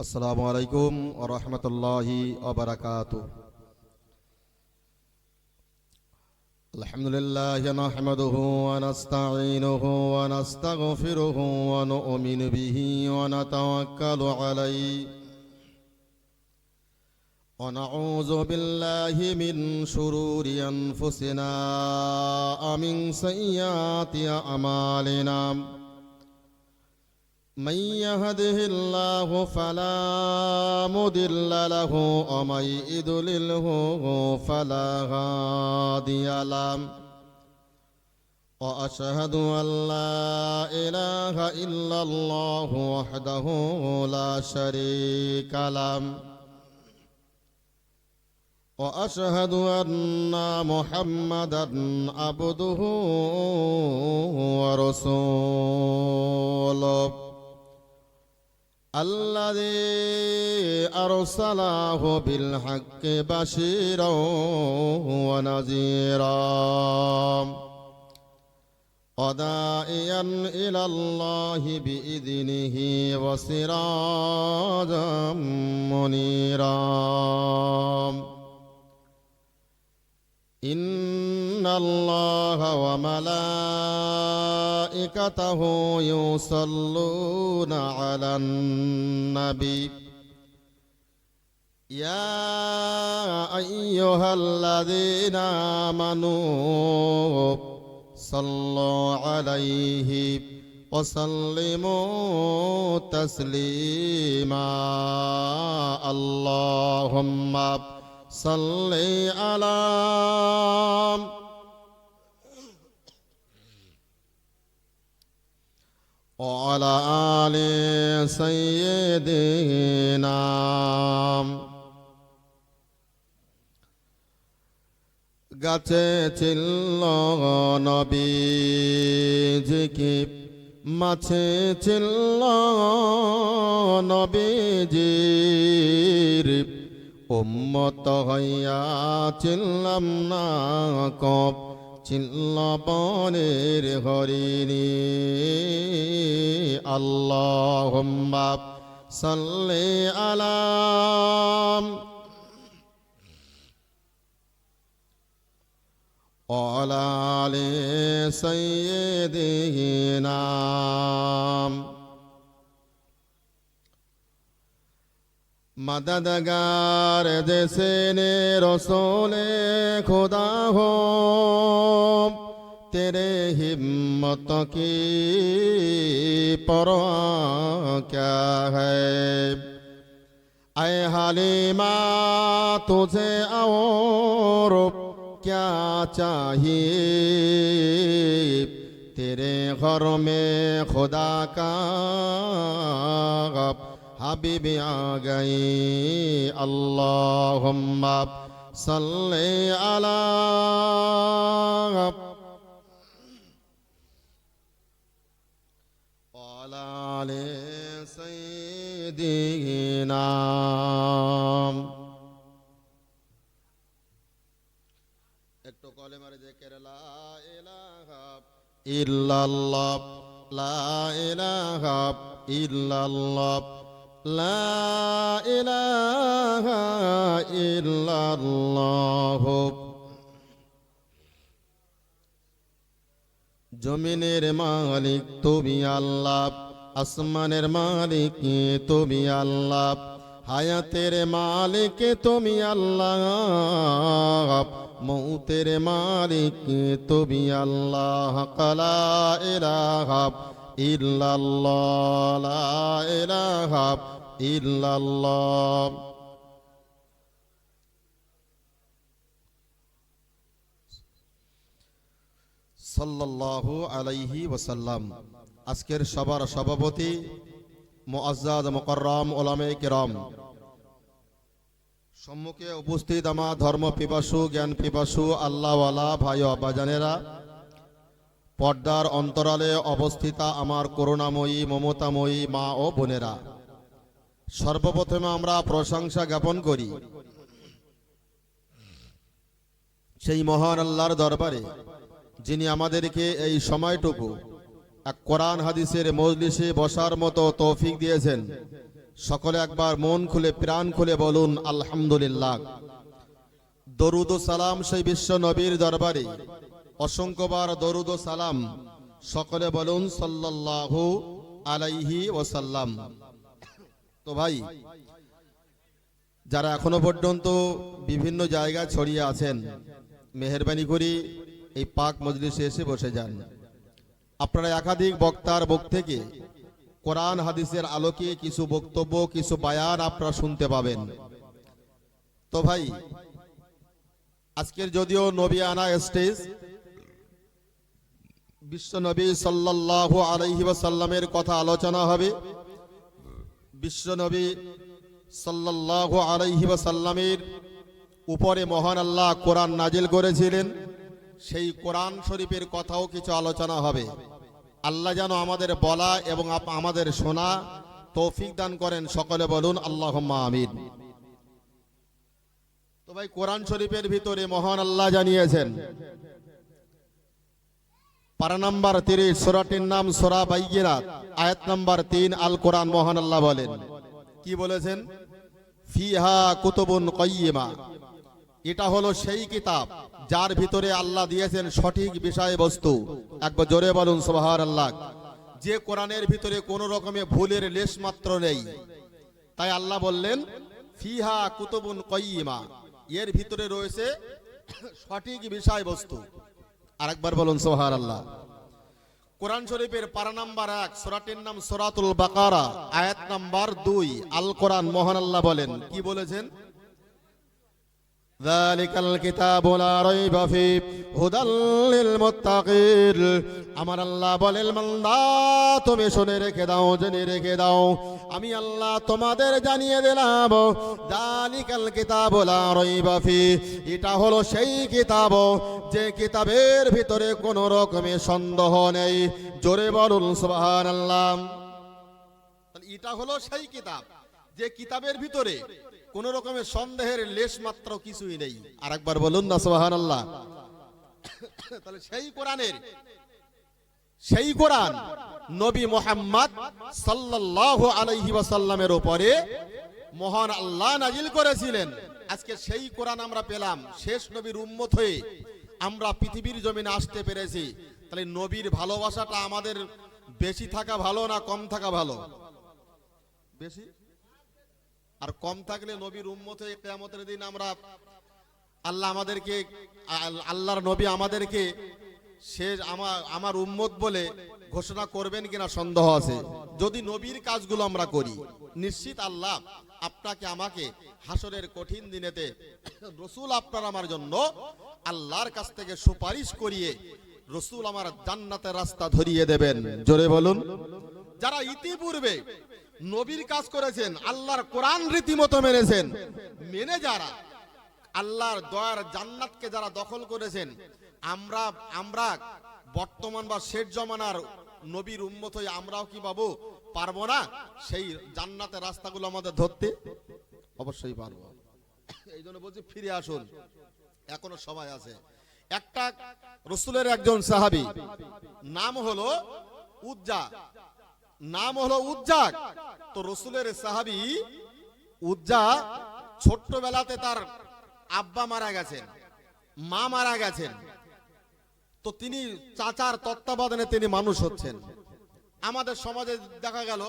আসসালামু আলাইকুম ওয়া রাহমাতুল্লাহি ওয়া বারাকাতুহু। আলহামদুলিল্লাহি নাহমাদুহু ওয়া নাস্তাঈনুহু ওয়া নাস্তাগফিরুহু ওয়া নু'মিনু বিহি ওয়া নাতাওয়াক্কালু আলাইহি ওয়া নাউযু বিল্লাহি মিন শুরুরি আনফুসিনা ওয়া মিন সাইয়্যাতি আমালিনা। من يهده الله فلا مضل له ومن يضلله فلا هادي له وأشهد أن لا إله إلا الله وحده لا شريك له وأشهد أن محمدا عبده ورسوله الذي أرسله بالحق بشيرا ونذيرا وداعيا إلى الله بإذنه وسراجا منيرا. إن الله وملائكته يصلون على النبي يا أيها الذين آمنوا صلوا عليه وسلموا تسليما. اللهم صل على وعلى آل سيدنا. গাছে ছিল নবীজিকে মাছে ছিল নবীজির উম্মত হইয়া চিনলাম না কব চিনল বনের হরিণী। আল্লাহুম্মা সাল্লি আলা ওয়ালা আলি সাইয়্যিদিনা। मददगार जैसे ने रसूले खुदा हो तेरे हिम्मत की परवाह क्या है। ऐ हलीमा तुझे और क्या चाहिए तेरे घर में खुदा का हबीबी आ गई। अल्लाहुम्मा सल्ली अला वाला आले सय्यिदिना। একটু কলেমার জিকির লা ইলাহা ইল্লাল্লাহ লা ইলাহা ইল্লাল্লাহ লা ইলাহা ইল্লাল্লাহ। জমিনের মালিক তুমি আল্লাহ, আসমানের মালিক তুমি আল্লাহ, হায়াতের মালিক তুমি আল্লাহ, মৌতের মালিক তুমি আল্লাহ। লা ইলাহা ইল্লাল্লাহ লা ইলাহা ইল্লাল্লাহ। সাল্লাল্লাহু আলাইহি ওয়াসাল্লাম। আজকের সবার সভাপতি মুআজ্জাজ মুকাররম উলামায়ে কিরাম, সম্মুখে উপস্থিত আমার ধর্ম পিপাসু জ্ঞান পিপাসু আল্লাহওয়ালা ভাই ও আব্বাজানেরা, পর্দার অন্তরালে অবস্থিতা আমার করুণাময়ী মমতাময়ী মা ও বোনেরা, সর্বপ্রথমে আমরা প্রশংসা জ্ঞাপন করি সেই মহান আল্লাহর দরবারে যিনি আমাদেরকে এই সময়টুকু এক কোরআন হাদিসের মজলিসে বসার মতো তৌফিক দিয়েছেন। সকলে একবার মন খুলে প্রাণ খুলে বলুন আলহামদুলিল্লাহ। দরুদ ও সালাম সেই বিশ্ব নবীর দরবারে অসংখ্যবার দরুদ ও সালাম। সকলে বলুন সাল্লাল্লাহু আলাইহি ওয়াসাল্লাম। তো ভাই, যারা এখনো পর্যন্ত বিভিন্ন জায়গায় ছড়িয়ে আছেন, মেহেরবানি করে এই পাক মজলিসে এসে বসে যান। আপনারা একাধিক বক্তার মুখ থেকে কোরআন হাদিসের আলোকে কিছু বক্তব্য, কিছু বায়ান আপনারা শুনতে পাবেন। তো ভাই, আজকের যদিও নবী আনা স্টেজ, বিশ্ব নবী সাল্লাল্লাহু আলাইহি ওয়াসাল্লামের কথা আলোচনা হবে। বিশ্ব নবী সাল্লাল্লাহু আলাইহি ওয়াসাল্লামের উপরে মহান আল্লাহ কোরআন নাজিল করেছিলেন, সেই কোরআন শরীফের কথাও কিছু আলোচনা হবে। আল্লাহ যেন আমাদের বলা এবং আমাদের শোনা তৌফিক দান করেন। সকলে বলুন আল্লাহুম্মা আমিন। তো ভাই, কোরআন শরীফের ভিতরে মহান আল্লাহ জানিয়েছেন, পারা নাম্বার 30, সূরাটির নাম সূরা বাইয়িনাত, আয়াত নাম্বার 3, আল কোরআন। মহান আল্লাহ বলেন, কি বলেছেন? ফিহা কুতুবুন কাইয়্যিমা। এটা হলো সেই কিতাব যার ভিতরে আল্লাহ দিয়েছেন সঠিক বিষয়বস্তু। একবার জোরে বলুন সুবহানাল্লাহ। যে কোরআনের ভিতরে কোনো রকমের ভুলের লেশ মাত্র নেই। তাই আল্লাহ বললেন ফিহা কুতুবুন কাইয়্যিমা, এর ভিতরে রয়েছে সঠিক বিষয়বস্তু। আরেকবার বলুন সুবহানাল্লাহ। কোরআন শরীফের পারা নাম্বার 1, সূরাটির নাম সূরাতুল বাকারা, আয়াত নাম্বার 2, আল কোরআন। মহান আল্লাহ বলেন, কি বলেছেন? যালিকাল কিতাবু লা রাইবা ফীহি হুদাল লিল মুত্তাকিন। আমার আল্লাহ বলেন, বান্দা তুমি শুনে রেখে দাও, জেনে রেখে দাও, আমি আল্লাহ তোমাদের জানিয়ে দিলাম, যালিকাল কিতাবু লা রাইবা ফীহি, এটা হলো সেই কিতাব যে কিতাবের ভিতরে কোনো রকমের সন্দেহ নেই। জোরে বলুন সুবহানাল্লাহ। এটা হলো সেই কিতাব যে কিতাবের ভিতরে কোন রকমের সন্দেহের লেশ মাত্র কিছুই নেই। আরেকবার বলুন না সুবহানাল্লাহ। তাহলে সেই কোরআন নবী মুহাম্মদ সাল্লাল্লাহু আলাইহি ওয়াসাল্লামের উপরে মহান আল্লাহ নাজিল করেছিলেন। আজকে সেই কোরআন আমরা পেলাম, শেষ নবীর উম্মত হয়ে আমরা পৃথিবীর জমিনে আসতে পেরেছি। তাহলে নবীর ভালোবাসাটা আমাদের বেশি থাকা ভালো না কম থাকা ভালো? বেশি। আর কম থাকলে নবীর উম্মত হয়ে কিয়ামতের দিন আমরা আল্লাহর নবী আমাদেরকে শেষ আমার উম্মত বলে ঘোষণা করবেন কিনা সন্দেহ আছে। যদি নবীর কাজগুলো আমরা করি, নিশ্চিত আল্লাহ আপনাকে আমাকে হাসরের কঠিন দিনেতে রসুল আপনার আমার জন্য আল্লাহর কাছ থেকে সুপারিশ করিয়ে রসুল আমার জান্নাতের রাস্তা ধরিয়ে দেবেন। জোরে বলুন। যারা ইতিপূর্বে নবীর কাজ করেছেন, আল্লাহর কোরআন রীতিমতো মেনেছেন, মেনে যারা আল্লাহর দয়ার জান্নাতকে যারা দখল করেছেন, আমরা বর্তমান বা শেষ জমানার নবীর উম্মত হয়ে আমরাও কি বাবু পারবো না সেই জান্নাতের রাস্তাগুলো আমাদের ধরতে? অবশ্যই পারবো। এই জন্য বলছি ফিরে আসুন, এখনো সময় আছে। একটা রাসূলের একজন সাহাবী, নাম হলো উজ্জা। তো রাসূলের সাহাবী উজ্জা ছোট্টবেলাতে তার আব্বা মারা গেছেন, মা মারা গেছেন। তো তিনি চাচার তত্ত্বাবধানে তিনি মানুষ হচ্ছেন। আমাদের সমাজে দেখা গেল,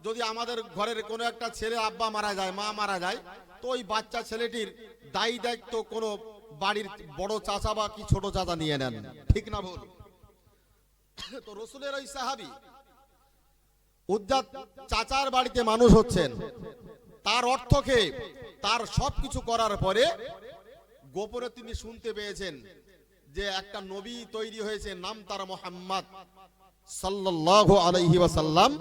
যদি আমাদের ঘরের কোনো একটা ছেলে আব্বা মারা যায়, মা মারা যায়, তো ওই বাচ্চা ছেলেটির দায়ী দায়িত্ব কোনো বাড়ির বড় চাচা বা কি ছোট চাচা নিয়ে নেন, ঠিক না ভুল? তো রাসূলের ওই সাহাবী উজ্জা চাচার বাড়িতে মানুষ হচ্ছেন। তার অর্থ খেয়ে তার সবকিছু করার পরে গোপনে তিনি শুনতে পেয়েছেন যে একটা নবী তৈরি হয়েছে, নাম তার মুহাম্মদ সাল্লাল্লাহু আলাইহি ওয়াসাল্লাম।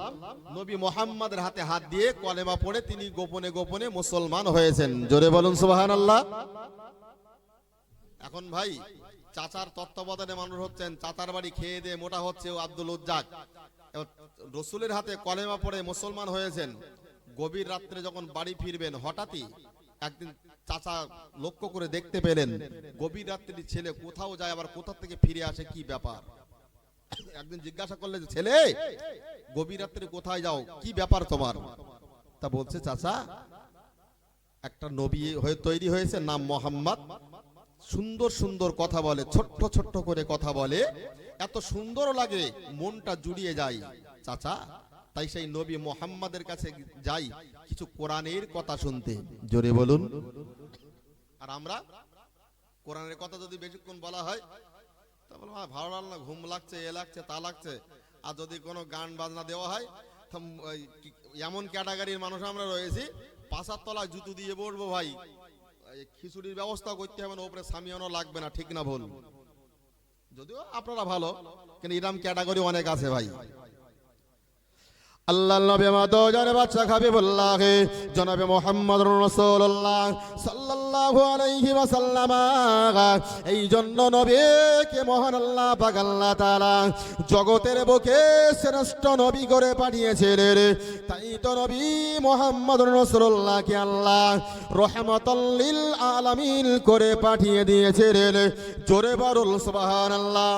নবী মুহাম্মাদের হাতে হাত দিয়ে কলেমা পড়ে তিনি গোপনে গোপনে মুসলমান হয়েছেন। জোরে বলুন সুবহানাল্লাহ। এখন ভাই চাচার তত্ত্বাবধানে মানুষ হচ্ছেন, চাচার বাড়ি খেয়ে দিয়ে মোটা হচ্ছে আব্দুল উজ্জাক, রসুলের হাতে কলেমা পড়ে মুসলমান হয়েছেন। গভীর রাত্রে যখন বাড়ি ফিরবেন, হঠাৎই একদিন চাচা লক্ষ্য করে দেখতে পেলেন গভীর রাত্রি ছেলে কোথাও যায়, আবার কোথা থেকে ফিরে আসে, কি ব্যাপার? একদিন জিজ্ঞাসা করলে, ছেলে গভীর রাত্রে কোথায় যাও, কি ব্যাপার তোমার? তা বলছে চাচা একটা নবী হয়ে তৈরি হয়েছে, নাম মোহাম্মদ, সুন্দর সুন্দর কথা বলে, ছোট্ট ছোট্ট করে কথা বলে, এত সুন্দর লাগে, মনটা জুড়িয়ে যায় চাচা। তাই সেই নবী মোহাম্মদের কাছে যাই কিছু কোরআনের কথা শুনতে। জোরে বলুন। আর আমরা কোরআনের কথা যদি বেশিক্ষণ বলা হয় তা বলবো ভালো লাগলো না, ঘুম লাগছে, এ লাগছে, তা লাগছে। আর যদি কোনো গান বাজনা দেওয়া হয়, এমন ক্যাটাগরির মানুষ আমরা রয়েছি, পাশার তলায় জুতো দিয়ে বসবো ভাই, খিচুড়ির ব্যবস্থা করতে হবে না, ওপরে সামিয়ানো লাগবে না, ঠিক না ভুল? যদিও আপনারা ভালো, কিন্তু এরকম ক্যাটাগরি অনেক আছে ভাই। আল্লাহর নবী মাতো জানে বাচ্চা হাবিবুল্লাহ জনাবে মুহাম্মদুর রাসূলুল্লাহ সাল্লাল্লাহু আলাইহি ওয়াসাল্লাম, এই জন্য নবীকে মহান আল্লাহ পাক আল্লাহ তাআলা জগতের বুকে শ্রেষ্ঠ নবী করে পাঠিয়েছিলেন। তাই তো নবী মুহাম্মদুর রাসূলুল্লাহকে আল্লাহ রাহমাতাল লিল আলামিন করে পাঠিয়ে দিয়েছিলেন। জোরে বলুন সুবহানাল্লাহ।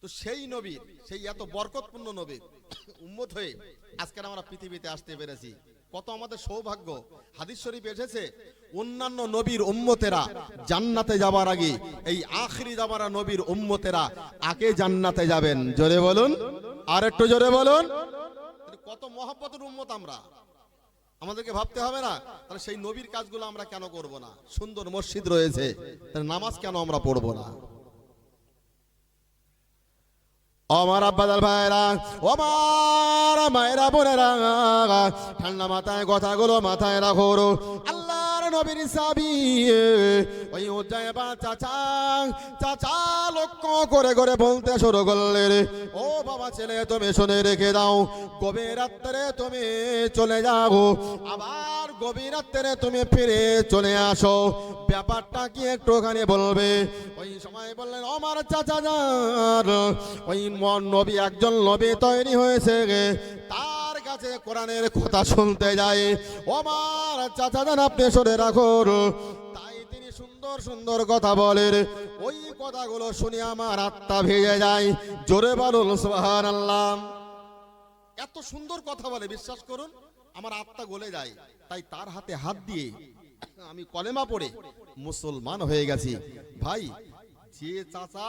তো সেই নবীর, সেই এত বরকতপূর্ণ নবীর উম্মত হয়ে আজকে আমরা পৃথিবীতে আসতে পেরেছি, কত আমাদের সৌভাগ্য। হাদিস শরীফ এসেছে অন্যান্য নবীর উম্মতেরা জান্নাতে যাবার আগে এই আখিরি জামানা নবীর উম্মতেরা আগে জান্নাতে যাবেন। জোরে বলুন, আর একটু জোরে বলুন। কত মহব্বতের উম্মত আমরা, আমাদেরকে ভাবতে হবে না? তাহলে সেই নবীর কাজগুলো আমরা কেন করব না? সুন্দর মসজিদ রয়েছে, তাহলে নামাজ কেন আমরা পড়বো না? আমার আব্বাদাল ভাইরা, আমার মায়েরা বোনেরা, ঠান্ডা মাথায় কথাগুলো মাথায় রাখো। আল্লাহর নবীর সাহাবী ওই উজ্জায়বা চাচা চাচা লক্ষ্য করে করে বলতে শুরু করলেন, ও বাবা ছেলে তুমি শুনে রেখে দাও, গভীর রাত্রে তুমি চলে যাও, আবার গভীর রাত্রে তুমি ফিরে চলে আসো, ব্যাপারটা কি একটুখানি বলবে? ওই সময় বললেন, আমার চাচা যান, ওই নবী একজন নবী তৈরি হয়েছে, তার কাছে কোরআনের কথা শুনতে যায়। আমার চাচা যান আপনি শুনে রাখুন। তাই তিনি সুন্দর সুন্দর কথা বলেন, ওই কথাগুলো শুনে আমার আত্মা ভেঙে যায়। জোরে বলুন সুবহানাল্লাহ। এত সুন্দর কথা বলে, বিশ্বাস করুন আমার আত্মা গলে যায়। তাই তার হাতে হাত দিয়ে আমি কলেমা পড়ে মুসলমান হয়ে গেছি। ভাই, যে চাচা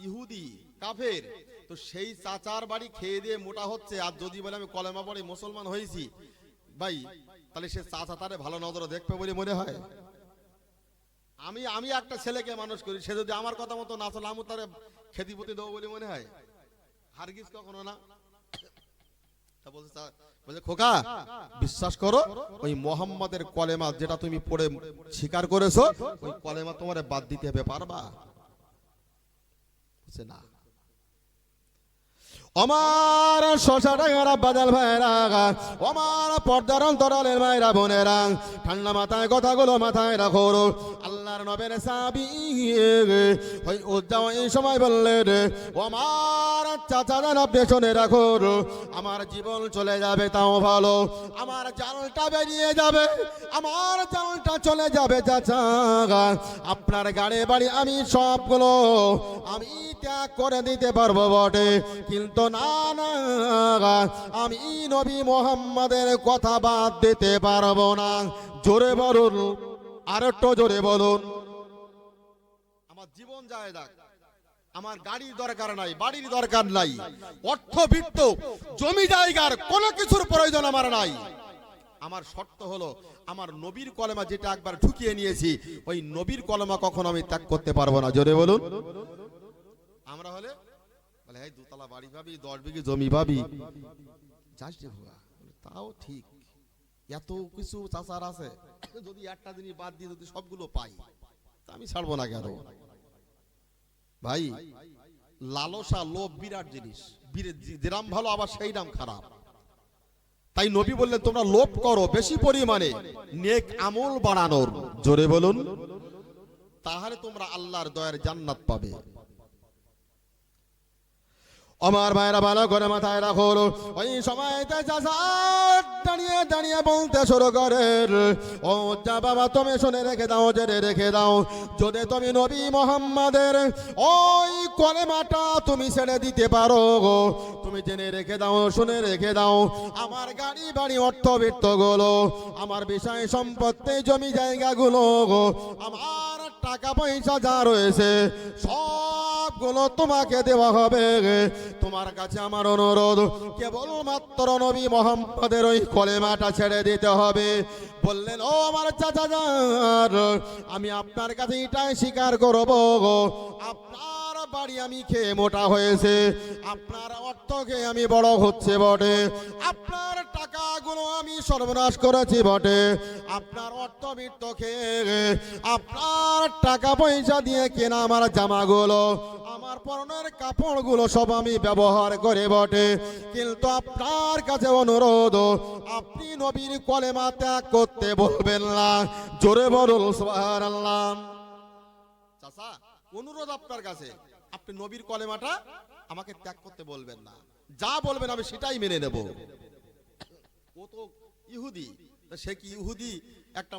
ইহুদি কাফের, তো সেই চাচার বাড়ি খেয়ে দিয়ে মোটা হচ্ছে, আর যদি বলে আমি কলেমা পড়ে মুসলমান হয়েছি, ভাই তাহলে সে চাচা তারে ভালো নজরে দেখবে বলে মনে হয়? আমি একটা ছেলেকে মানুষ করি, সে যদি আমার কথা মতো না চলে আমি তারে খেতিপতি দেবো বলে মনে হয়? হারগিজ কখনো না। তা বলছে খোকা বিশ্বাস করো, ওই মোহাম্মদের কলেমা যেটা তুমি পড়ে স্বীকার করেছো, ওই কলেমা তোমারে বাদ দিতে হবে, পারবা? না। আমার শশাডাঙ্গার বাদাল ভাইরা, আমার পর্দার অন্তরালের মায়েরা বোনেরা, ঠান্ডা মাথায় কথাগুলো মাথায় রাখো। আল্লাহর নবীর সাহাবী ওই উজ্জাও এই সময় বললেন, আমার চাচা যান আপনি শুনে রাখুন, আমার জীবন চলে যাবে তাও ভালো, আমার জালটা বেরিয়ে যাবে, আমার জালটা চলে যাবে চাচা, আপনার গাড়ি বাড়ি আমি সবগুলো আমি ত্যাগ করে দিতে পারবো বটে, কিন্তু না না, আমি নবী মুহাম্মাদের কথা বাদ দিতে পারবো না। জোরে বলুন, আর একটু জোরে বলুন। আমার জীবন যায় যাক, আমার গাড়ির দরকার নাই, বাড়ির দরকার নাই, অর্থ বিত্ত জমি জায়গার কোনো কিছুর প্রয়োজন আমার নাই। আমার শর্ত হলো আমার নবীর কলেমা যেটা একবার ঢুকিয়ে নিয়েছি, ওই নবীর কলেমা কখনো আমি ত্যাগ করতে পারবো না। জোরে বলুন। আমরা হলে বলে এই দুতলা বাড়ি পাবি, 10 বিঘে জমি পাবি, যাস যে ভুয়া, তাও ঠিক, এত কিছু চাচার আছে, যদি একটা জিনিস বাদ দিয়ে যদি সবগুলো পাই তা আমি ছাড়বো না কেন? ভাই লালসা লোভ বিরাট জিনিস, যেরাম ভালো আবার সেই নাম খারাপ। তাই নবী বললেন তোমরা লোভ করো বেশি পরিমাণে নেক আমল বাড়ানোর। জোরে বলুন, তাহলে তোমরা আল্লাহর দয়ার জান্নাত পাবে। আমার ভাইরা ভালো করে মাথায় রাখো, ওই সময়তে চাচা দাঁড়িয়ে দাঁড়িয়ে বলতে শুরু করে, ও যা বাবা তুমি শুনে রেখে দাও, জেনে রেখে দাও, যদি তুমি নবী মোহাম্মদের ওই কলেমাটা তুমি ছেড়ে দিতে পারো, তুমি জেনে রেখে দাও, শুনে রেখে দাও, আমার গাড়ি বাড়ি অর্থবিত্ত গুলো, আমার বিষয় সম্পত্তি জমি জায়গাগুলো, আমার টাকা পয়সা যা রয়েছে সবগুলো তোমাকে দেওয়া হবে। তোমার কাছে আমার অনুরোধ, কেবলমাত্র নবী মোহাম্মদের ওই কলেমাটা ছেড়ে দিতে হবে। বললেন, ও আমার চাচা যান, আমি আপনার কাছে এটাই স্বীকার করব, আপনার বাড়ি আমি খেয়ে মোটা হয়েছে, আপনার অর্থ খেয়ে আমি বড় হচ্ছে বটে, আপনার টাকাগুলো আমি সর্বনাশ করেছি বটে, আপনার অর্থবিত্ত খেয়ে আপনার টাকা পয়সা দিয়ে কেনা আমার জামাগুলো, আমার পরনের কাপড়গুলো সব আমি ব্যবহার করে বটে, কিন্তু আপনার কাছে অনুরোধ, আপনি নবীর কলেমা ত্যাগ করতে বলবেন না। জোরে বলুন সুবহানাল্লাহ। চাচা, অনুরোধ আপনার কাছে, আপনি নবীর কলেমাটা আমাকে ত্যাগ করতে বলবেন না, যা বলবেন আমি সেটাই মেনে নেব। ও তো ইহুদি, সে কি ইহুদি একটা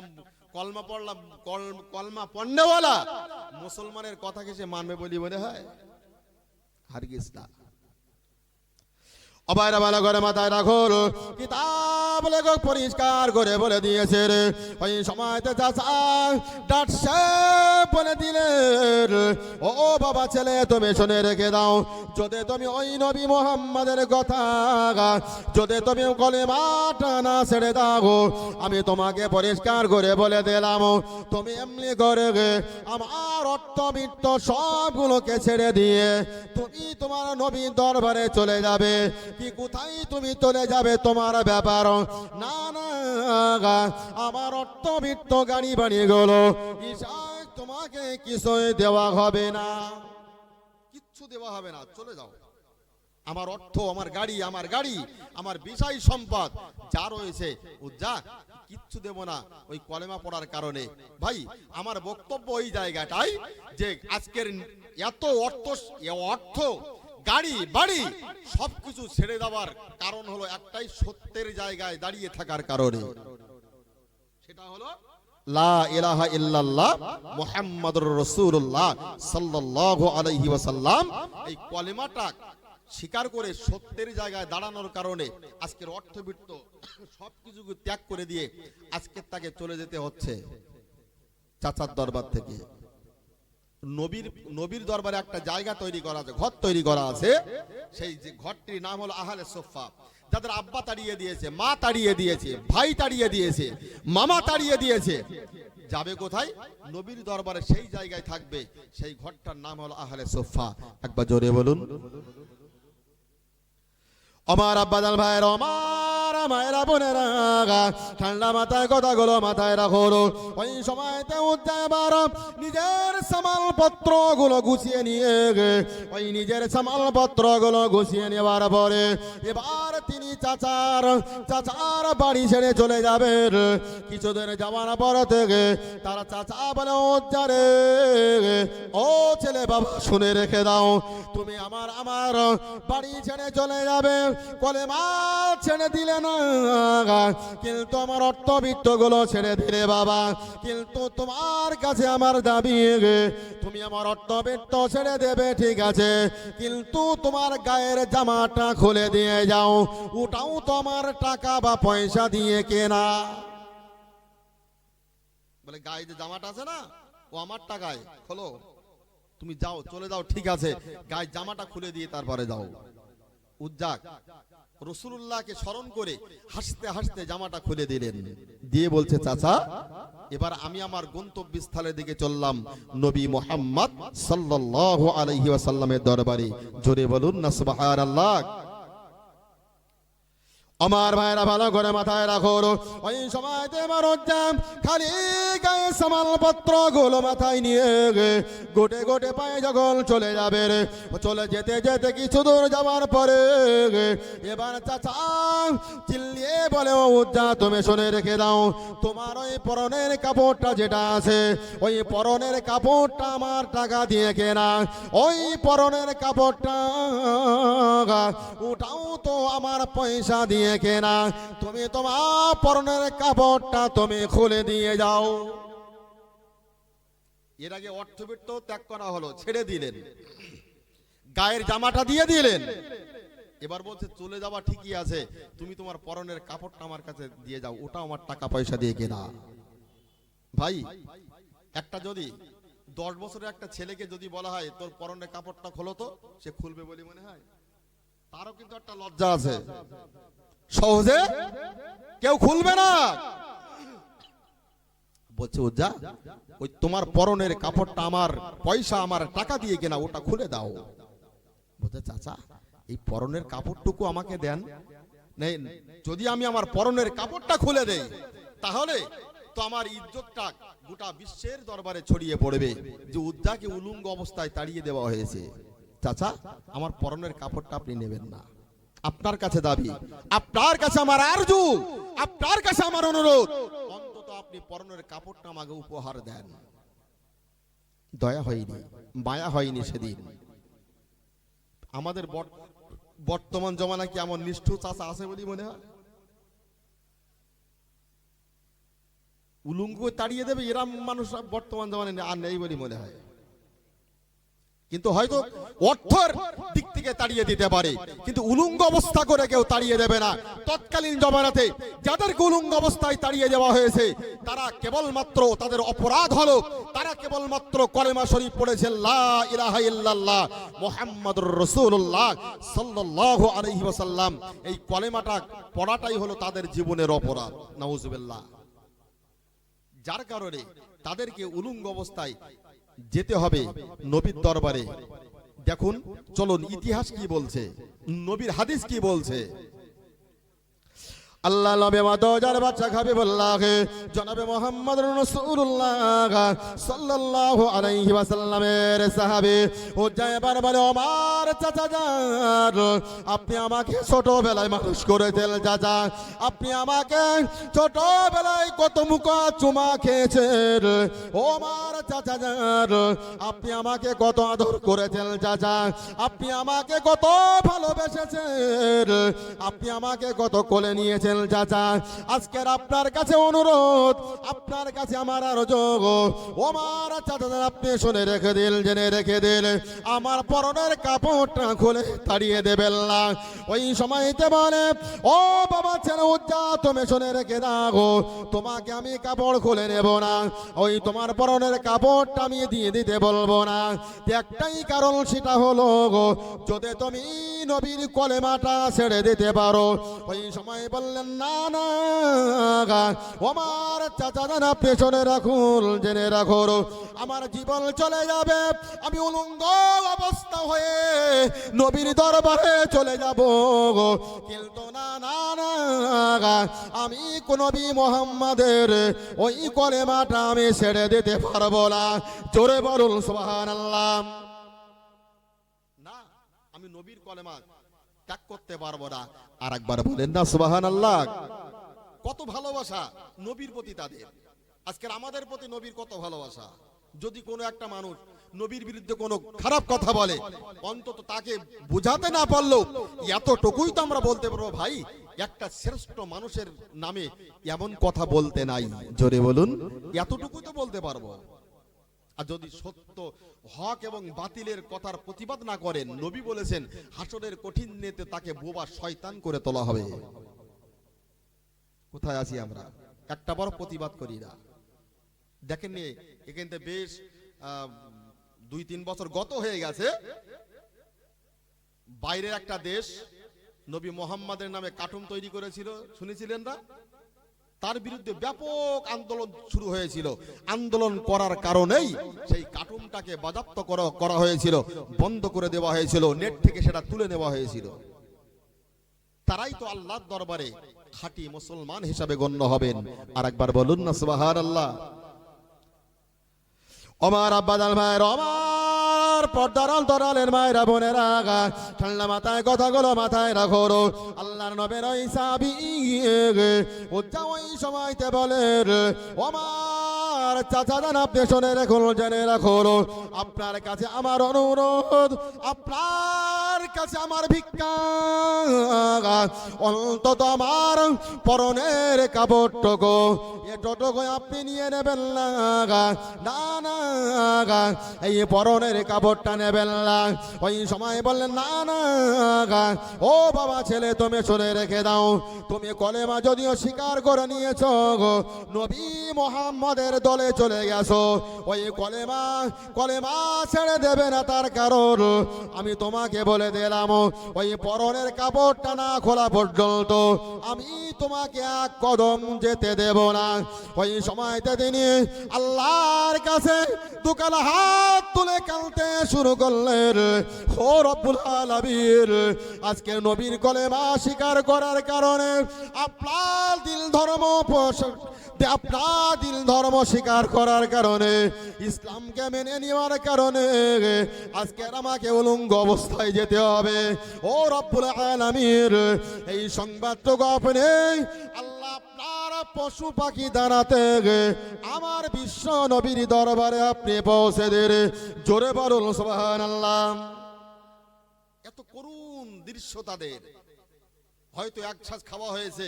কলমা পড়লাম, কলমা পড়নেওয়ালা মুসলমানের কথাকে সে মানবে বলি মনে হয়? হারগিজ না। অবায়রা ভালো করে মাথায় রাখো, কিতাব লেখক পরিষ্কার করে বলে দিয়েছে রে, ওই সময়তে চাচা ডাটসে বলে দিলেন, ও বাবা ছেলে তুমি শুনে রেখে দাও, যদি তুমি ওই নবী মোহাম্মদের কথা, যদি তুমি কলেমাটা না ছেড়ে দাও, আমি তোমাকে পরিষ্কার করে বলে দিলাম, তুমি এমনি করে আমার অর্থবিত্ত সবগুলোকে ছেড়ে দিয়ে তুমি তোমার নবীর দরবারে চলে যাবে। কি কোথায় তুমি চলে যাবে তোমার ব্যাপার, না না, আমার অর্থবিত্ত গাড়ি বাড়ি গুলো তোমাকে কিছুই দেওয়া হবে না, কিচ্ছু দেওয়া হবে না, চলে যাও। আমার অর্থ, আমার গাড়ি, আমার বিষয় সম্পদ যা রয়েছে যা কিচ্ছু দেব না ওই কলেমা পড়ার কারণে। ভাই আমার বক্তব্য ওই জায়গাটাই যে আজকের এত অর্থ গাড়ি বাড়ি সবকিছু ছেড়ে দেওয়ার কারণ হলো একটাই, সত্যের জায়গায় দাঁড়িয়ে থাকার কারণে। সেটা হলো লা ইলাহা ইল্লাল্লাহ মুহাম্মাদুর রাসূলুল্লাহ সাল্লাল্লাহু আলাইহি ওয়াসাল্লাম। এই কলেমাটা স্বীকার করে সত্যের জায়গায় দাঁড়ানোর কারণে আজকের অর্থবিত্ত সবকিছু ত্যাগ করে দিয়ে আজকে তাকে চলে যেতে হচ্ছে চাচার দরবার থেকে। নবীর দরবারে একটা জায়গা তৈরি করা আছে, ঘর তৈরি করা আছে, সেই যে ঘরটির নাম হলো আহলে সুফফা। যাদের আব্বা তাড়িয়ে দিয়েছে, মা তাড়িয়ে দিয়েছে, ভাই তাড়িয়ে দিয়েছে, মামা তাড়িয়ে দিয়েছে, যাবে কোথায়? নবীর দরবারে সেই জায়গায় থাকবে। সেই ঘরটার নাম হলো আহলে সুফফা। একবার জোরে বলুন। আমার আব্বাজান ভাইয়ের, আমার মায়েরা বোনেরা, ঠান্ডা মাথায় কথাগুলো মাথায় রাখো। ওই সময়তে উদ্যাবার নিজের সামালপত্র গুলো গুছিয়ে নিয়ে ওই নিজের সামালপত্র গুলো গুছিয়ে নেওয়ার পরে এবার তিনি চাচার বাড়ি ছেড়ে চলে যাবেন। কিছুদিন যাওয়ার পর থেকে তার চাচা বলে, উদ্যারে ও ছেলে বাবা শুনে রেখে দাও, তুমি আমার বাড়ি ছেড়ে চলে যাবে, কলেমা ছেড়ে দিলে না, কিন্তু আমার অর্থবিত্ত গুলো ছেড়ে দিলে বাবা, কিন্তু তোমার কাছে আমার দাবি, তুমি আমার অর্থবিত্ত ছেড়ে দেবে ঠিক আছে, কিন্তু তোমার গায়ের জামাটা খুলে দিয়ে যাও, ওটাও তোমার টাকা বা পয়সা দিয়ে কেনা। বলে গায়ে যে জামাটা আছে না, ও আমার টাকায়, খোলো, তুমি যাও, চলে যাও, ঠিক আছে, গায়ে জামাটা খুলে দিয়ে তারপরে যাও। উজ্জাক রাসূলুল্লাহকে স্মরণ করে হাসতে হাসতে জামাটা খুলে দিলেন, দিয়ে বলছে, চাচা এবার আমি আমার গন্তব্যস্থলের দিকে চললাম, নবী মুহাম্মদ সাল্লাল্লাহু আলাইহি ওয়াসাল্লামের দরবারে। জোরে বলুন না সুবহানাল্লাহ। আমার ভাইরা ভালো করে মাথায় রাখো, ওই সময়তে মারজাম খালি গায়ে সামালপত্র গুলো মাথায় নিয়ে গোটে গোটে পায়ে যখন চলে যাবে, চলে যেতে যেতে কিছু দূর যাওয়ার পরে এবার চাচা চিল্লিয়ে বলে, ও উজ্জা তুমি শুনে রেখে দাও, তোমার ওই পরনের কাপড়টা যেটা আছে, ওই পরনের কাপড়টা আমার টাকা দিয়ে কেনা, ওই পরনের কাপড়টা ওটাও তো আমার পয়সা দিয়ে কেনা, তুমি তোমার পরনের কাপড়টা তুমি খুলে দিয়ে যাও। এর আগে অর্থবিত্ত ত্যাগ করা হলো, ছেড়ে দিলেন, গায়ের জামাটা দিয়ে দিলেন, এবার বলছে চলে যাওয়া ঠিকই আছে, তুমি তোমার পরনের কাপড়টা আমার কাছে দিয়ে যাও, ওটা আমার টাকা পয়সা দিয়ে কেনা। ভাই, একটা যদি 10 বছরের একটা ছেলেকে যদি বলা হয় তোর পরনের কাপড়টা খোলো তো, সে খুলবে বলে মনে হয়? তারও কিন্তু একটা লজ্জা আছে, সহজে কেউ খুলবে না। বলছে ও যা, ওই তোমার পরনের কাপড়টা আমার পয়সা আমার টাকা দিয়ে কেনা, ওটা খুলে দাও। বলছে চাচা এই পরনের কাপড়টুকু আমাকে দেন, নেই যদি আমি আমার পরনের কাপড়টা খুলে দেই তাহলে তো আমার ইজ্জতটা গোটা বিশ্বের দরবারে ছড়িয়ে পড়বে যে উদ্দাকে উলঙ্গ অবস্থায় তাড়িয়ে দেওয়া হয়েছে। চাচা আমার পরনের কাপড়টা আপনি নেবেন না, আপনার কাছে দাবি, আপনার কাছে আমার আরজু, আপনার কাছে আমার অনুরোধ, অন্তত আপনি পরনের কাপড়টা আমাকে উপহার দেন। দয়া হয়নি, মায়া হয়নি সেদিন। আমাদের বর্তমান জমানা কি এমন নিষ্ঠুর চাচা আছে বলি মনে হয়? উলঙ্গ তাড়িয়ে দেবে এরম মানুষ বর্তমান জমানায় আর নেই বলি মনে হয়। কিন্তু হয়তো অর্থের দিক থেকে তাড়িয়ে দিতে পারে, কিন্তু উলঙ্গ অবস্থা করে কেউ তাড়িয়ে দেবে না। তৎকালীন জমানাতে যাদেরকে উলঙ্গ অবস্থায় তাড়িয়ে দেওয়া হয়েছে তারা কেবলমাত্র, তাদের অপরাধ হলো তারা কেবলমাত্র কলেমা শরীফ পড়েছেন লা ইলাহা ইল্লাল্লাহ মুহাম্মাদুর রাসূলুল্লাহ সাল্লাল্লাহু আলাইহি ওয়াসাল্লাম। এই কলেমাটা পড়াটাই হলো তাদের জীবনের অপরাধ, নাউজুবিল্লাহ। যার কারণে তাদেরকে উলঙ্গ অবস্থায় যেতে হবে নবীর দরবারে। দেখুন চলুন ইতিহাস কি বলছে, নবীর হাদিস কি বলছে। আল্লাহ নবী মাদজার বাচ্চা হাবিবুল্লাহ জনাবে মুহাম্মদ রাসূলুল্লাহ সাল্লাল্লাহু আলাইহি ওয়াসাল্লামের সাহাবী ও যায়বার বলে আমার চাচা যান, আপনি আমাকে ছোটবেলায় মানুষ করেছেন চাচা, আপনি আমাকে ছোটবেলায় কত মুখা চুমা খেয়েছেন, ও আমার চাচা যান, আপনি আমাকে কত আদর করেছেন চাচা, আপনি আমাকে কত ভালোবেসেছেন, আপনি আমাকে কত কোলে নিয়েছেন চাচা। আজকের আপনার কাছে অনুরোধ, আপনার কাছে আমার আরজু, ওমার চাচা আপনি শুনে রেখে দিল, জেনে রেখে দিল, আমার পরনের কাপড়টা খুলে তাড়িয়ে দেবেন না। ওই সময়তে বলে ও বাবা ছেলে উজ্জা তুমি শুনে রেখে দাও, তোমাকে আমি কাপড় খুলে নেব না, ওই তোমার পরনের কাপড়টা আমি দিয়ে দিতে বলবো না। একটাই কারণ, সেটা হলো যদি তুমি নবীর কলেমাটা ছেড়ে দিতে পারো। ওই সময় বললেন না না আমার চাচা জানা পেছনে রাখুন, জেনে রাখুন আমার জীবন চলে যাবে, আমি উলঙ্গ অবস্থা হয়ে নবীর দরবারে চলে যাব, কিন্তু না না না আমি কোন নবী মুহাম্মাদের ওই কলেমাটা আমি ছেড়ে দিতে পারবো না। জোরে বলুন সুবহানাল্লাহ। না আমি নবীর কলেমা ত্যাগ করতে পারবো না। আর একবার বলেন না সুবহানাল্লাহ। কত ভালোবাসা নবীর প্রতি তাদের, আজকের আমাদের প্রতি নবীর কত ভালোবাসা। যদি কোনো একটা মানুষ নবীর বিরুদ্ধে কোনো খারাপ কথা বলে, অন্তত তাকে বুঝাতে না পারলেও এতটুকুই তো আমরা বলতে পারবো, ভাই একটা শ্রেষ্ঠ মানুষের নামে এমন কথা বলতে নাই। জোরে বলুন, এতটুকুই তো বলতে পারবো। আর যদি সত্য হক এবং বাতিলের কথার প্রতিবাদ না করেন, নবী বলেছেন হাসরের কঠিন দিনে তাকে বোবা শয়তান করে তোলা হবে। কোথায় আছি আমরা? একটা বড় প্রতিবাদ করি না। দেখেন এখান থেকে বেশ 2-3 বছর গত হয়ে গেছে, বাইরের একটা দেশ নবী মুহাম্মাদের নামে কার্টুন তৈরি করেছিল, শুনেছিলেন না? তার বিরুদ্ধে ব্যাপক আন্দোলন শুরু হয়েছিল। আন্দোলন করার কারণেই সেই কার্টুনটাকে বাজেয়াপ্ত করা হয়েছিল, বন্ধ করে দেওয়া হয়েছিল, নেট থেকে সেটা তুলে নেওয়া হয়েছিল। তারাই তো আল্লাহর দরবারে খাঁটি মুসলমান হিসাবে গণ্য হবেন। আর একবার বলুন না সুবহানাল্লাহ। আমার আব্বাজান ভাইয়ের, আমার পর্দার অন্তরালের মায়েরা বোনেরা, ঠান্ডা মাথায় কথাগুলো মাথায় রাখো। আল্লাহর নবীর ওই সাহাবী ওই সময়তে বলেন আমার আমার চাচা জান, আপনি শুনে রাখুন, জেনে রাখুন, আপনার কাছে আমার অনুরোধ, আপনার কাছে আমার ভিক্ষা, অন্তত আমার পরনের কাপড়টুকু এতটুকু আপনি নিয়ে নেবেন না। না না, এই পরনের কাপড়টা নেবেন না। ওই সময় বললেন, না না, ও বাবা ছেলে, তুমি শুনে রেখে দাও, তুমি কলেমা যদিও স্বীকার করে নিয়েছ, নবী মুহাম্মদের দলে চলে গেছো, ওই কলেমা ছেড়ে দেবে না। তার কারণ আমি তোমাকে বলে দিলাম, ওই পরনের কাপড়টা না খোলা পর্যন্ত আমি তোমাকে এক কদম যেতে দেব না। ওই সময়তে তিনি আল্লাহর কাছে দুকাল হাত তুলে কাঁদতে শুরু করলেন, ও রব্বুল আলামিন, আজকে নবীর কলেমা স্বীকার করার কারণে আপনার দিল ধর্ম স্বীকার করার কারণে, ইসলামকে মেনে নেওয়ার কারণে আজকে আমাকে উলঙ্গ অবস্থায় যেতে হবে। ও রব্বুল আলামিন, এই সংবাদটুকু আপনি আল্লাহ আপনার পশু পাখি দাঁড়াতে আমার বিশ্ব নবীর দরবারে আপনি পৌঁছে দেন। জোরে বলুন সুবহানাল্লাহ। এত করুণ দৃশ্য তাদের। হয়তো এক শ্বাস খাওয়া হয়েছে,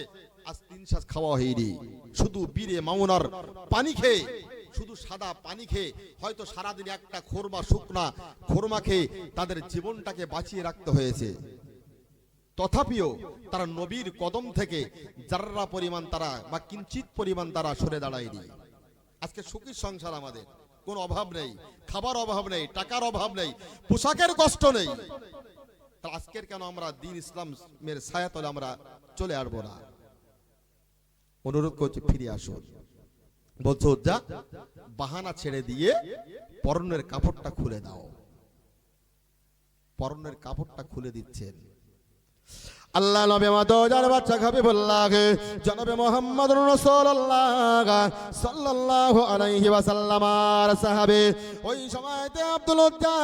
আজ 3 শ্বাস খাওয়া হয়নি। শুধু বীরে মামুনার পানি খেয়ে, শুধু সাদা পানি খেয়ে, হয়তো সারাদিন একটা শুকনা খোরমা খেয়ে তাদের জীবনটাকে বাঁচিয়ে রাখতে হয়েছে। তথাপিও তারা নবীর কদম থেকে জাররা পরিমাণ তারা বা কিঞ্চিত পরিমাণ তারা সরে দাঁড়ায়নি। আজকে সুখী সংসার, আমাদের কোনো অভাব নেই, খাবার অভাব নেই, টাকার অভাব নেই, পোশাকের কষ্ট নেই। আজকের কেন আমরা দ্বীন ইসলামের ছায়াতলে আমরা চলে আসবো না? অনুরোধ করছি, ফিরে আসুন। বলছো যা, বাহানা ছেড়ে দিয়ে পরনের কাপড়টা খুলে দাও। পরনের কাপড়টা খুলে দিচ্ছেন। আল্লাহ নবী মাদজার বাচ্চা হাবিবুল্লাহ জনাবে মুহাম্মদুর রাসূলুল্লাহ সাল্লাল্লাহু আলাইহি ওয়াসাল্লাম আর সাহাবে, ওই সময়তে আব্দুল উজ্জা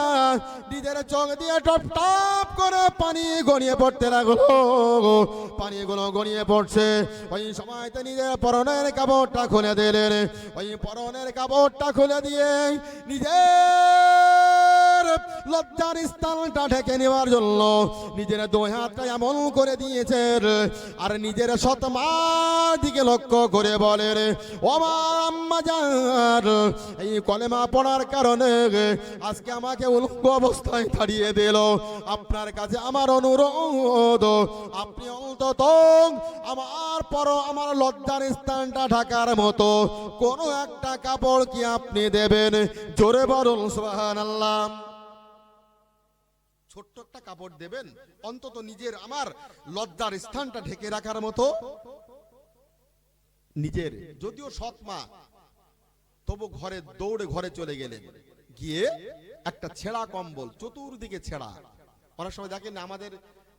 নিজের চোখ দিয়ে টপ টপ করে পানি গড়িয়ে পড়তে লাগলো। পানিগুলো গড়িয়ে পড়ছে। ওই সময়তে নিজের পরনের কাপড়টা খুলে দিলেন। ওই পরনের কাপড়টা খুলে দিয়ে নিজের লজ্জার স্থানটা ঢেকে নেওয়ার জন্য নিজের দুই হাতটা এমন করে দিয়েছেন, আর নিজের সৎ মার দিকে লক্ষ্য করে বলেন, ও আমার আম্মা জান, এই কলেমা পড়ার কারণে আজকে আমাকে উলঙ্গ অবস্থায় দাঁড়িয়ে দিল। আপনার কাছে আমার অনুরোধ, আপনি অন্তত আমার লজ্জার স্থানটা ঢাকার মতো কোন একটা কাপড় কি আপনি দেবেন? জোরে বলুন সুবহানাল্লাহ। ছোট্ট একটা কাপড় দেবেন, অন্তত নিজের আমার লজ্জার স্থানটা ঢেকে রাখার মতো। নিজের যদিও সৎ মা, তবু দৌড়ে ঘরে চলে গেলেন, গিয়ে একটা ছেঁড়া কম্বল, চতুর্দিকে ছেঁড়া। অনেক সময় দেখেন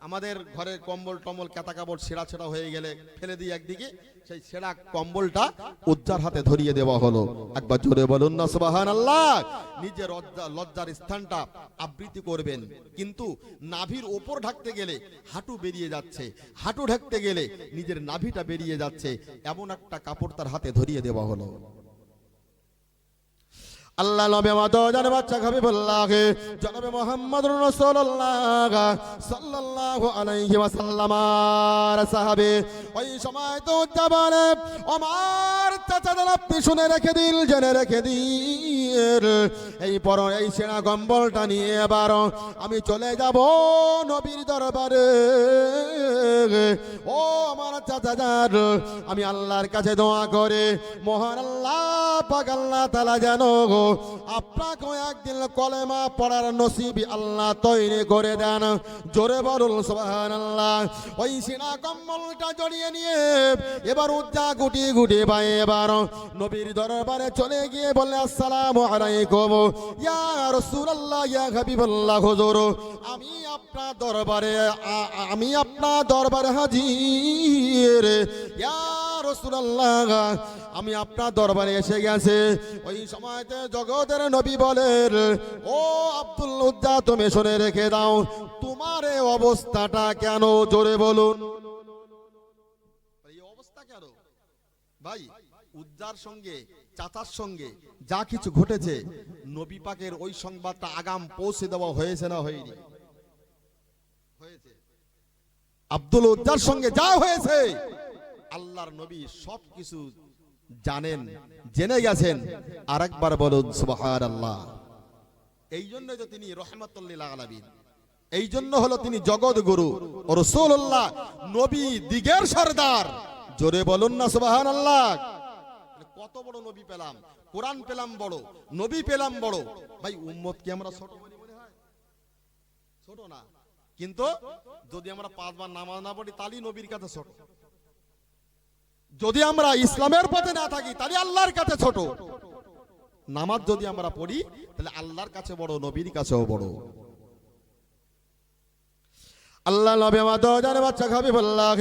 আমাদের ঘরের কম্বল টম্বল কেতা কাপড় ছেঁড়া হয়ে গেলে ফেলে দিই একদিকে, সেই ছেঁড়া কম্বলটা উজ্জার হাতে ধরিয়ে দেওয়া হলো। একবার জোরে বলুন না সুবহানাল্লাহ। নিজের লজ্জার স্থানটা আবৃত্তি করবেন, কিন্তু নাভির ওপর ঢাকতে গেলে হাঁটু বেরিয়ে যাচ্ছে, হাঁটু ঢাকতে গেলে নিজের নাভিটা বেরিয়ে যাচ্ছে, এমন একটা কাপড় তার হাতে ধরিয়ে দেওয়া হলো। আল্লাহ নবী মাদজার বাচ্চা হাবিবুল্লাহ জনাবে মুহাম্মদুর রাসূলুল্লাহ সাল্লাল্লাহু আলাইহি ওয়াসাল্লাম আর সাহাবে, ওই সময় তো বলে, আমার চাচাদের আপনি শুনে রেখে দিন, জেনে রেখে দিন, এই সেনা কম্বলটা নিয়ে এবার আমি চলে যাব নবীর দরবারে। ও আমার চাচাজান, আমি আল্লাহর কাছে দোয়া করে মহান আল্লাহ পাক আল্লাহ তাআলা জানো আপনাকে একদিন কলেমা পড়ার নসিব আল্লাহ তৈরি করে দেন। জোরে বলুন সুবহানাল্লাহ। ওই সিনা কম্বলটা জড়িয়ে নিয়ে এবার উজ্জা গুটি গুটি ভাই এবার নবীর দরবারে চলে গিয়ে বলে, আসসালামু আলাইকুম ইয়া রাসূলুল্লাহ, ইয়া হাবিবাল্লাহ, হুজুর আমি আপনার দরবারে হাজির। ইয়া রাসূলুল্লাহ, আমি আপনার দরবারে এসে গেছে। ওই সময়তে জগতের নবী বলেন, ও আব্দুল উজ্জা, তুমি শুনে রেখে দাও, তোমার এই অবস্থাটা কেন? জোরে বলুন, এই অবস্থা কেন ভাই? উজ্জার সঙ্গে চাচার সঙ্গে যা কিছু ঘটেছে নবী পাকের ওই সংবাদটা আগাম পৌঁছে দেওয়া হয়েছে না হয়নি? হয়েছে। আব্দুল উজ্জার সঙ্গে যা হয়েছে আল্লাহর নবী সব কিছু জানেন, জেনে গেছেন। আরেকবার বলুন সুবহানাল্লাহ। এই জন্যই তো তিনি রহমাতুল লিল আলামিন, এই জন্য হলো তিনি জগৎ গুরু ও রাসূলুল্লাহ, নবী দিগের সরদার। জোরে বলুন না সুবহানাল্লাহ। কত বড় নবী পেলাম, কোরআন পেলাম বড়, নবী পেলাম বড়। ভাই উম্মত কি আমরা ছোট বলি মনে হয়? ছোট না, কিন্তু যদি আমরা 5 বার নামাজ না পড়ি তাহলে নবীর কাছে ছোট। যদি আমরা ইসলামের পথে না থাকি তাহলে আল্লাহর কাছে ছোট। নামাজ যদি আমরা পড়ি তাহলে আল্লাহর কাছে বড়, নবীর কাছেও বড়। আল্লাহ নবী আমার দোজানের বাচ্চা হাবিবুল্লাহ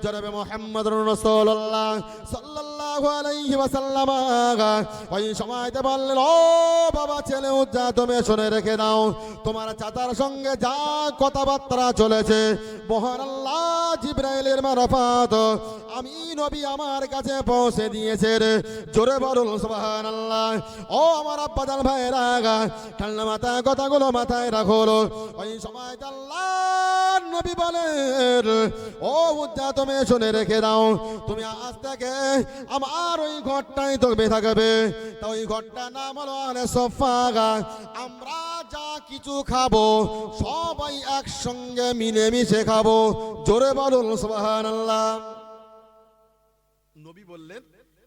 জনাবে মুহাম্মদুর রাসূলুল্লাহ সাল্লাল্লাহু আলাইহি ওয়াসাল্লাম ওই সময়তে বললেন, ও বাবা ছেলে উজ্জা, তুমি শুনে রেখে দাও, তোমার চাচার সঙ্গে যা কথাবার্তা চলেছে মহান আল্লাহ জিবরাইলের মারফত আমি নবী আমার কাছে পৌঁছে দিয়েছে রে। জোরে বলুন সুবহানাল্লাহ। ও আমার আব্বাজান ভাইরা, ঠান্ডা মাথায় কথাগুলো মাথায় রাখো। ওই সময়তে আল্লাহ নবী বলেন, ও উজ্জা তুমি শুনে রেখে দাও, তুমি আজ থেকে আমার ওই ঘরটাই তুমি থাকবে। তা ওই ঘরটার নাম হলো আহলে সুফফা। আমরা যা কিছু খাবো সবাই একসঙ্গে মিলেমিশে খাবো। জোরে বলুন সুবহানাল্লাহ। নবী বললেন,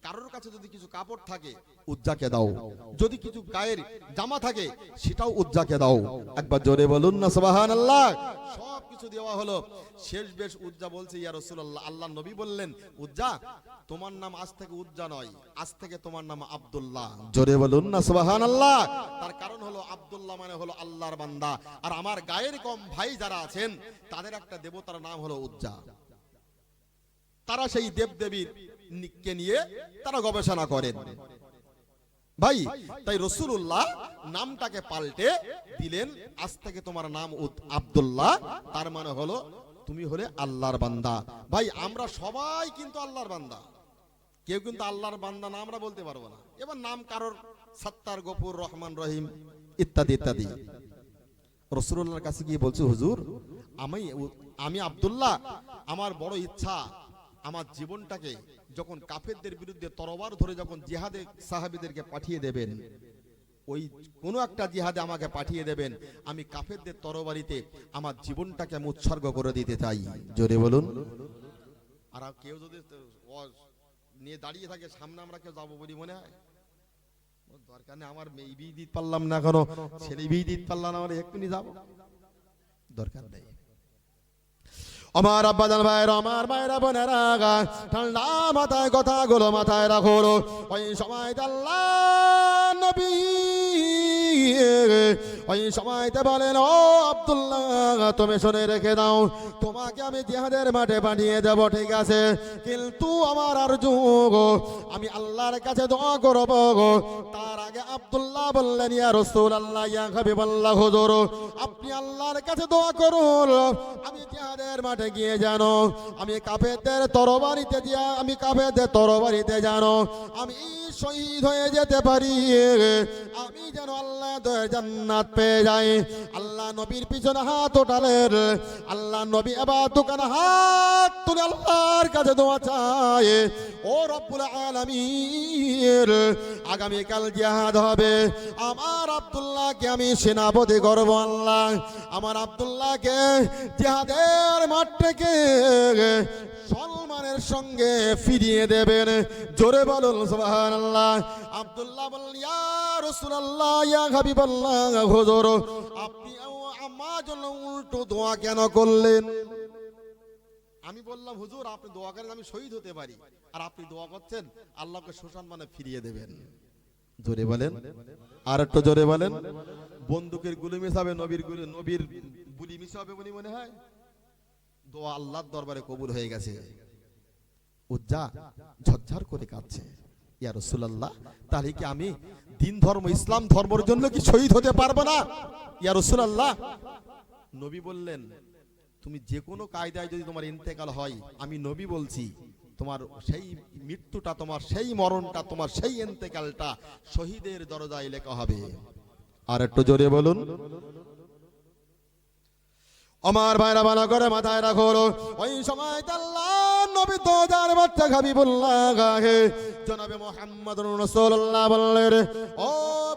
কারোর কাছে যদি কিছু কাপড় থাকে উজ্জাকে দাও, যদি কিছু গায়ের জামা থাকে সেটাও উজ্জাকে দাও। একবার জোরে বলুন না সুবহানাল্লাহ। সব কিছু দেওয়া হলো। শেষ বেশ উজ্জা বলছে, ইয়া রাসূলুল্লাহ, আল্লাহ নবী বললেন, উজ্জা তোমার নাম আজ থেকে উজ্জা নয়, আজ থেকে তোমার নাম আব্দুল্লাহ। জোরে বলুন না সুবহানাল্লাহ। তার কারণ হলো আব্দুল্লাহ মানে হলো আল্লাহর বান্দা। আর আমার গায়ের কম ভাই যারা আছেন তাদের একটা দেবতার নাম হলো উজ্জা। তারা সেই দেবদেবীর কে নিয়ে তারা গবেষণা করেন ভাই। তাই রাসূলুল্লাহ নামটাকে পাল্টে দিলেন, আজ থেকে তোমার নাম আব্দুল্লাহ, তার মানে হলো তুমি হলে আল্লাহর বান্দা। ভাই আমরা সবাই কিন্তু আল্লাহর বান্দা, কেউ কিন্তু আল্লাহর বান্দা না আমরা বলতে পারবো না। এবার নাম কারোর সত্তার, গফুর, রহমান, রহিম ইত্যাদি ইত্যাদি। রাসূলুল্লাহর কাছে গিয়ে বলছে, হুজুর আমি আব্দুল্লাহ, আমার বড় ইচ্ছা আমার জীবনটাকে যখন কাফেরদের বিরুদ্ধে তরবার ধরে যখন জিহাদে সাহাবীদেরকে পাঠিয়ে দেবেন, ওই কোনো একটা জিহাদে আমাকে পাঠিয়ে দেবেন, আমি কাফেরদের তরবারিতে আমার জীবনটাকে আমি উৎসর্গ করে দিতে চাই। জোরে বলুন। আর কেউ যদি নিয়ে দাঁড়িয়ে থাকে সামনে, আমরা কেউ যাবো বলি মনে হয়? দরকার নেই, আমার মেয়ে বিয়ে দিতে পারলাম না, এখনো ছেলে বিয়ে দিতে পারলাম না, আমরা এক্ষুনি যাবো, দরকার নেই। আমার আব্বাজান ভাইরা, আমার মায়েরা বোনেরা, ঠান্ডা মাথায় কথাগুলো মাথায় রাখো। ওই সময় আল্লাহ নবী ওই সময়তে বলেন, ও আব্দুল্লাহ তুমি শুনে রেখে দাও, তোমাকে আমি জিহাদের মাঠে পাঠিয়ে দেব, ঠিক আছে, কিন্তু আমার আরজু আমি আল্লাহর কাছে দোয়া করব। তার আগে আব্দুল্লাহ বললেন, ইয়া রাসূলুল্লাহ, ইয়া হাবিবাল্লাহ, হুজুর আপনি আল্লাহর কাছে দোয়া করুন, আমি জিহাদের মাঠে গিয়ে জানো আমি কাফেরদের তরবারিতে জানো আমি শহীদ হয়ে যেতে পারি, আমি যেন আল্লাহ জান্নাত পেয়ে যাই। আল্লাহ নবীর পিছনে হাত ওঠালেন। আল্লাহ নবী এবার দোকানে হাত তুলে আল্লাহর কাছে দোয়া চায়, ও রব্বুল আলামিন আগামীকাল জিহাদ হবে, আমার আব্দুল্লাহকে আমি সেনাপতি করব। আল্লাহ আমার আব্দুল্লাহকে জিহাদের মাঠ থেকে সম্মানের সঙ্গে ফিরিয়ে দেবেন। জোরে বলুন সুবহানাল্লাহ। আব্দুল্লাহ বললেন, ইয়া রাসূলুল্লাহ, ইয়া হাবিবাল্লাহ, হুজুর আপনি আমার জন্য উল্টো দোয়া কেন করলেন? আমি বললাম, হুজুর আপনি দোয়া করেন আমি শহীদ হতে পারি, আর আপনি দোয়া করছেন আল্লাহকে সুসম্মানে ফিরিয়ে দেবেন। জোরে বলেন, আর একটু জোরে বলেন। বন্দুকের গুলি মিশাবে, নবীর গুলি মিশাবে বলি মনে হয়? দোয়া আল্লাহর দরবারে কবুল হয়ে গেছে। উজ্জা ঝরঝর করে কাঁদছে, ইয়া রাসূলুল্লাহ তাহলে কি আমি দিন ধর্ম ইসলাম ধর্মের জন্য কি শহীদ হতে পারবো না? ইয়া রাসূলুল্লাহ নবী বললেন, তুমি যে কোনো কায়দায় যদি তোমার ইন্তেকাল হয়, আমি নবী বলছি তোমার সেই মৃত্যুটা, তোমার সেই মরণটা, তোমার সেই ইন্তেকালটা শহীদের দরজায় লেখা হবে। আর একটু জোরে বলুন। আমার ভাইরা ভালো করে মাথায় রাখো, ওই সময় আল্লাহ নবী তো যার বাচ্চা হাবিবুল্লাহ জনাবে মুহাম্মদুর রাসূলুল্লাহ বললেন, ও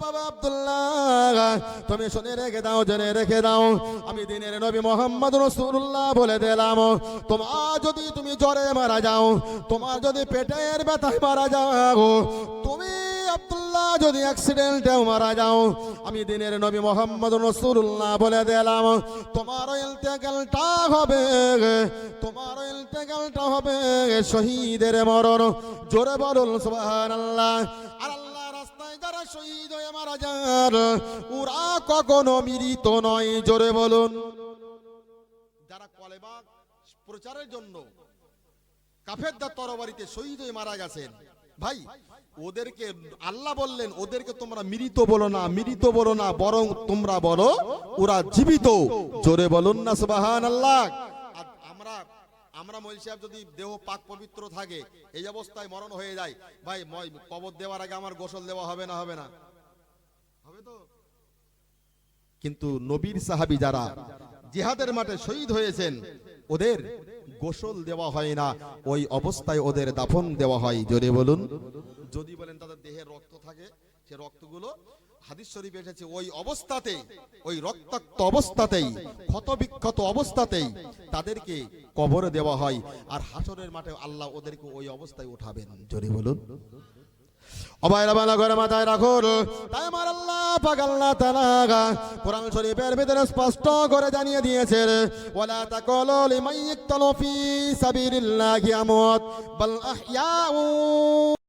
বাবা আব্দুল্লাহ, তুমি শুনে রেখে দাও, জেনে রেখে দাও, আমি দিনের নবী মুহাম্মদুর রাসূলুল্লাহ বলে দিলাম, তোমার যদি তুমি জ্বরে মারা যাও, তোমার যদি পেটের ব্যথায় মারা যাও, তুমি আব্দুল্লাহ যদি অ্যাক্সিডেন্টেও মারা যাও, আমি দিনের নবী মুহাম্মদুর রাসূলুল্লাহ বলে দিলাম, তোমার ইন্তেকালটা হবে, তোমার ইন্তেকালটা হবে শহীদের মরণ। জোরে বলুন সুবহানাল্লাহ। আর আল্লাহ রাস্তায় যারা শহীদ হয়ে মারা যান, ওরা কখনো মৃত নয়। জোরে বলুন। যারা কলেমা প্রচারের জন্য কাফেরদের তরবারিতে শহীদ হয়ে মারা গেছেন, ভাই ওদেরকে আল্লাহ বললেন, ওদেরকে তোমরা মৃত বলো না, মৃত বলো না, বরং তোমরা বলো ওরা জীবিত। জোরে বলুন না সুবহানাল্লাহ। আমরা মৌলভী সাহেব যদি দেহ পাক পবিত্র থাকে, এই অবস্থায় মরণ হয়ে যায়, ভাই কবর দেওয়ার আগে আমার গোসল দেওয়া হবে না? হবে না? হবে তো। কিন্তু নবীর সাহাবী যারা জিহাদের মাঠে শহীদ হয়েছেন, ওদের গোসল দেওয়া হয় না, ওই অবস্থায় ওদের দাফন দেওয়া হয়। জোরে বলুন। যদি বলেন তাদের দেহে রক্ত থাকে, সে রক্তগুলো হাদিস শরীফে এসেছে, ওই অবস্থাতেই, ওই রক্তাক্ত অবস্থাতেই, ক্ষত বিক্ষত অবস্থাতেই তাদেরকে কবর দেওয়া হয়। আর হাসরের মাঠে আল্লাহ ওদেরকে ওই অবস্থায় উঠাবেন। জোরে বলুন। অবায়রা বালা করে মাথায় রাখো, তাই আমার আল্লাহ পাক আল্লাহ তাআলা কোরআন শরীফের ভিতরে স্পষ্ট করে জানিয়ে দিয়েছেন, ওয়ালা তাকুলু লিমান ইয়াকতুলু ফি সাবিলিল্লাহি আমওয়াত বাল আহইয়াউ।